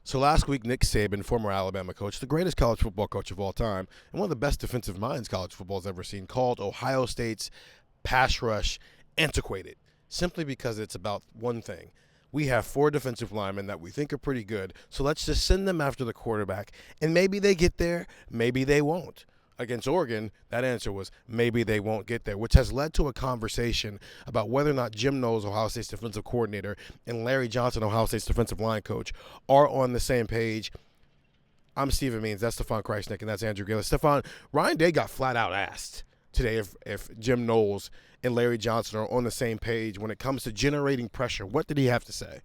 So last week, Nick Saban, former Alabama coach, the greatest college football coach of all time, and one of the best defensive minds college football's ever seen, called Ohio State's pass rush antiquated, simply because it's about one thing. We have 4 defensive linemen that we think are pretty good, so let's just send them after the quarterback, and maybe they get there, maybe they won't. Against Oregon, that answer was maybe they won't get there, which has led to a conversation about whether or not Jim Knowles, Ohio State's defensive coordinator, and Larry Johnson, Ohio State's defensive line coach, are on the same page. I'm Stephen Means, that's Stefan Krajisnik, and that's Andrew Gillis. Stefan, Ryan Day got flat out asked today if Jim Knowles and Larry Johnson are on the same page when it comes to generating pressure. What did he have to say?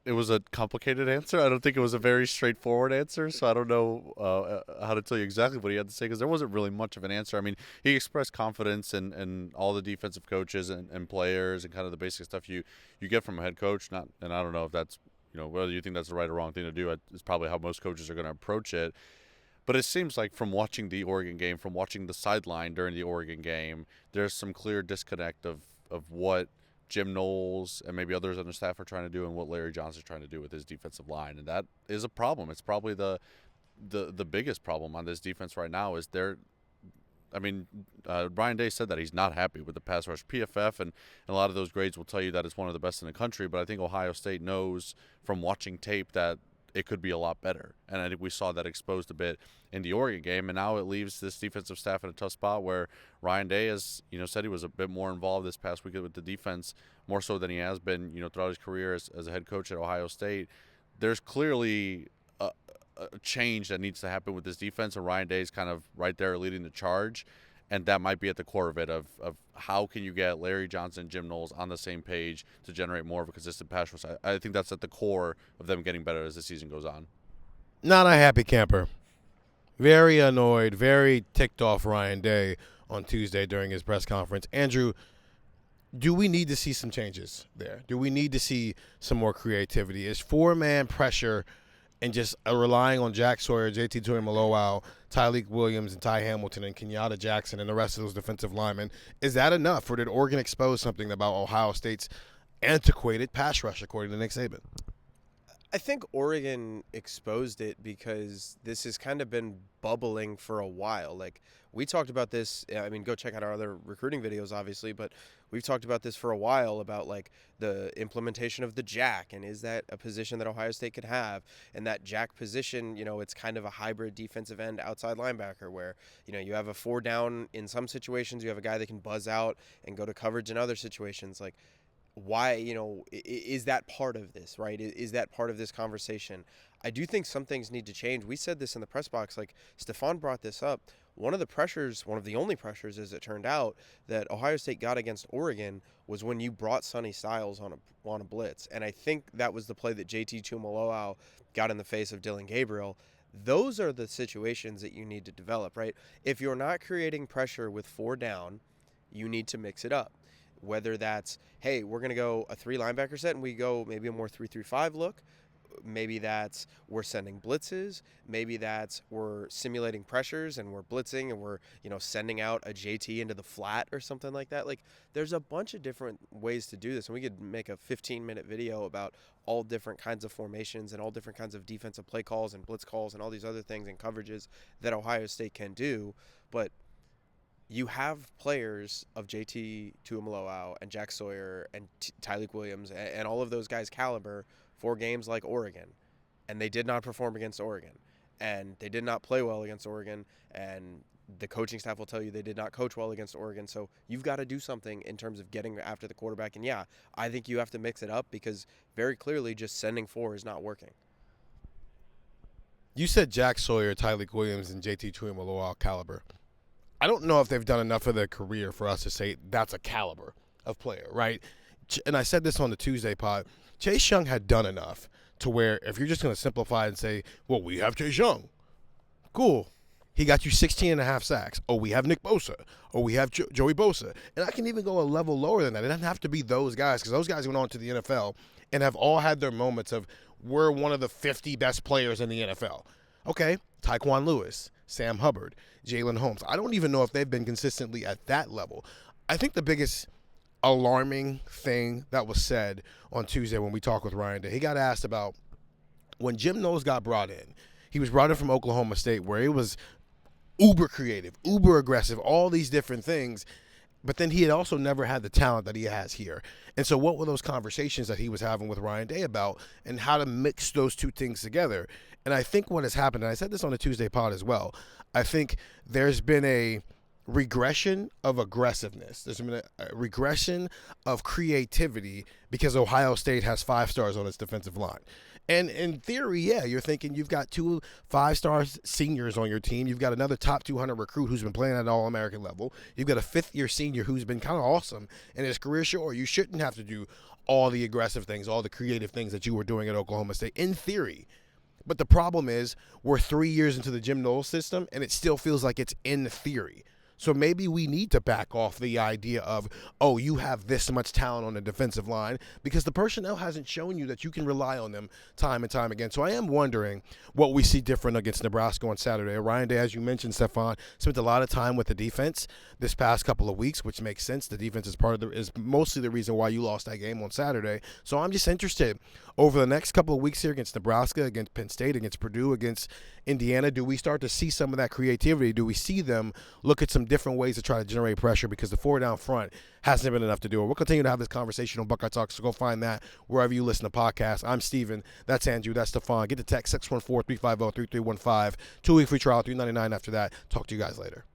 It was a complicated answer. I don't think it was a very straightforward answer, so I don't know how to tell you exactly what he had to say because there wasn't really much of an answer. I mean, he expressed confidence in all the defensive coaches and players and kind of the basic stuff you get from a head coach. And I don't know if that's, whether you think that's the right or wrong thing to do. It's probably how most coaches are going to approach it. But it seems like from watching the Oregon game, from watching the sideline during the Oregon game, there's some clear disconnect of what Jim Knowles and maybe others on the staff are trying to do and what Larry Johnson's trying to do with his defensive line. And that is a problem. It's probably the biggest problem on this defense right now is Brian Day said that he's not happy with the pass rush. PFF and a lot of those grades will tell you that it's one of the best in the country, but I think Ohio State knows from watching tape that it could be a lot better. And I think we saw that exposed a bit in the Oregon game. And now it leaves this defensive staff in a tough spot where Ryan Day has, said he was a bit more involved this past week with the defense, more so than he has been, throughout his career as a head coach at Ohio State. There's clearly a change that needs to happen with this defense, and Ryan Day's kind of right there leading the charge. And that might be at the core of it, of how can you get Larry Johnson and Jim Knowles on the same page to generate more of a consistent pass rush. I think that's at the core of them getting better as the season goes on. Not a happy camper. Very annoyed, very ticked off Ryan Day on Tuesday during his press conference. Andrew, do we need to see some changes there? Do we need to see some more creativity? Is 4-man pressure and just relying on Jack Sawyer, JT Tuimoloau, Tyleik Williams, and Ty Hamilton, and Kenyatta Jackson, and the rest of those defensive linemen, is that enough, or did Oregon expose something about Ohio State's antiquated pass rush, according to Nick Saban? I think Oregon exposed it because this has kind of been bubbling for a while. Like, we talked about this, go check out our other recruiting videos, obviously, but we've talked about this for a while about, like, the implementation of the jack, and is that a position that Ohio State could have? And that jack position, it's kind of a hybrid defensive end outside linebacker where, you have a 4 down in some situations, you have a guy that can buzz out and go to coverage in other situations. Like, why, is that part of this, right? Is that part of this conversation? I do think some things need to change. We said this in the press box, like Stefan brought this up. One of the only pressures, as it turned out, that Ohio State got against Oregon was when you brought Sonny Styles on a blitz. And I think that was the play that JT Tuimoloau got in the face of Dylan Gabriel. Those are the situations that you need to develop, right? If you're not creating pressure with 4 down, you need to mix it up. Whether that's, hey, we're going to go a 3 linebacker set and we go maybe a more 3-3-5 look. Maybe that's we're sending blitzes. Maybe that's we're simulating pressures and we're blitzing and we're, sending out a JT into the flat or something like that. Like, there's a bunch of different ways to do this. And we could make a 15-minute video about all different kinds of formations and all different kinds of defensive play calls and blitz calls and all these other things and coverages that Ohio State can do. But you have players of JT Tuimoloau and Jack Sawyer and Tyleik Williams and all of those guys' caliber for games like Oregon, and they did not perform against Oregon, and they did not play well against Oregon, and the coaching staff will tell you they did not coach well against Oregon. So you've got to do something in terms of getting after the quarterback. And yeah, I think you have to mix it up because very clearly just sending 4 is not working. You said Jack Sawyer, Tyleik Williams, and JT Tuimoloau caliber. I don't know if they've done enough of their career for us to say that's a caliber of player, right? And I said this on the Tuesday pod. Chase Young had done enough to where if you're just going to simplify and say, well, we have Chase Young. Cool. He got you 16 and a half sacks. Oh, we have Nick Bosa. Oh, we have Joey Bosa. And I can even go a level lower than that. It doesn't have to be those guys because those guys went on to the NFL and have all had their moments of we're one of the 50 best players in the NFL. Okay, Tyquan Lewis, Sam Hubbard, Jalen Holmes. I don't even know if they've been consistently at that level. I think the biggest alarming thing that was said on Tuesday when we talked with Ryan Day. He got asked about when Jim Knowles got brought in. He was brought in from Oklahoma State, where it was uber creative, uber aggressive, all these different things. But then he had also never had the talent that he has here. And so what were those conversations that he was having with Ryan Day about, and how to mix those two things together? And I think what has happened, and I said this on the Tuesday pod as well, I think there's been a regression of aggressiveness. There's been a regression of creativity because Ohio State has 5 stars on its defensive line. And in theory, yeah, you're thinking you've got 2 5-star seniors on your team. You've got another top 200 recruit who's been playing at an All-American level. You've got a 5th-year senior who's been kind of awesome in his career. Sure, you shouldn't have to do all the aggressive things, all the creative things that you were doing at Oklahoma State, in theory. But the problem is we're 3 years into the Jim Knowles system, and it still feels like it's in theory. So maybe we need to back off the idea of, oh, you have this much talent on the defensive line, because the personnel hasn't shown you that you can rely on them time and time again. So I am wondering what we see different against Nebraska on Saturday. Ryan Day, as you mentioned, Stefan, spent a lot of time with the defense this past couple of weeks, which makes sense. The defense is mostly the reason why you lost that game on Saturday. So I'm just interested over the next couple of weeks here against Nebraska, against Penn State, against Purdue, against Indiana. Do we start to see some of that creativity? Do we see them look at some different ways to try to generate pressure, because the 4 down front hasn't been enough to do it? We'll continue to have this conversation on Buckeye Talk, so go find that wherever you listen to podcasts. I'm Steven. That's Andrew. That's Stefan. Get the text 614-350-3315. 2-week free trial, $3.99 after that. Talk to you guys later.